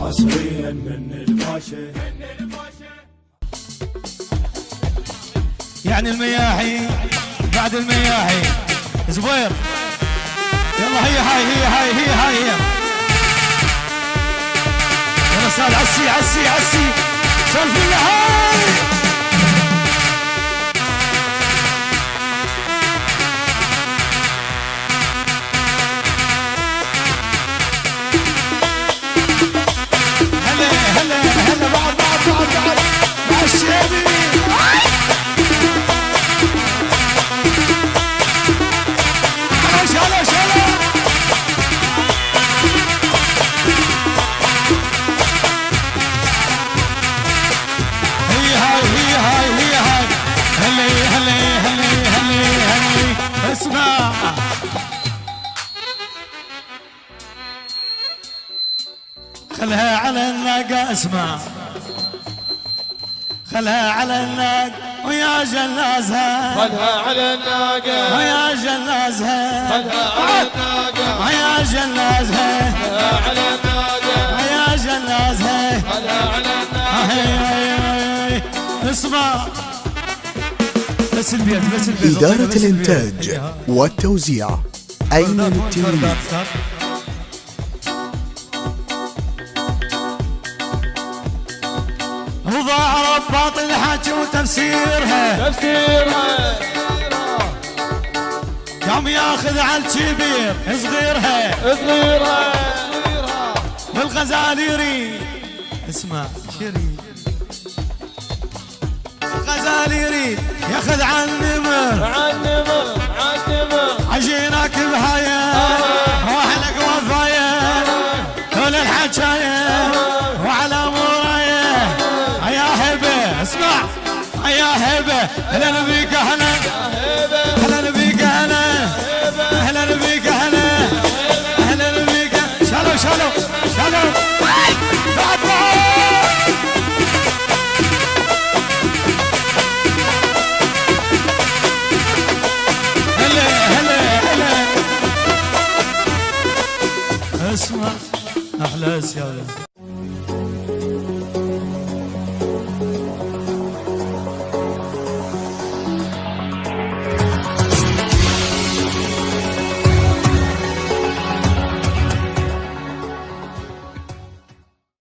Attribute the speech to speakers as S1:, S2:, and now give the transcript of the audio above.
S1: حصريا من الباشا.
S2: يعني المياحي بعد المياحي زبير، يلا هي هاي هي هاي هي هاي هي. يلا استاذ عسي عسي عسي سولف لنا هاي. هلا هلا هلا بعض مع الشيبي. اسمع خلها على الناقة، اسمع خلها على الناقة ويا جلازها،
S3: خلها على الناقة
S2: ويا جلازها،
S3: خلها على الناقة
S2: ويا جلازها،
S3: خلها على الناقة
S2: ويا جلازها،
S3: خلها على الناقة.
S2: اسمع بس البيت بس البيت.
S4: إدارة الإنتاج والتوزيع أيمن التلميذ.
S2: وظاهر باطل حكي وتفسيرها، قام ياخذ على الكبير صغيرها والغزال يريد. اسمع شريد الغزال يريد ياخذ عن النمر عجينك بهايه واهلك وفايه كل الحكايه وعلى مورايه. يا هبه اسمع يا هبه اهلا بيك اهلا اهلا بيك اهلا اهلا بيك اهلا اهلا بيك. شالوا شالوا شالوا بعد اسمع احلى سيادة.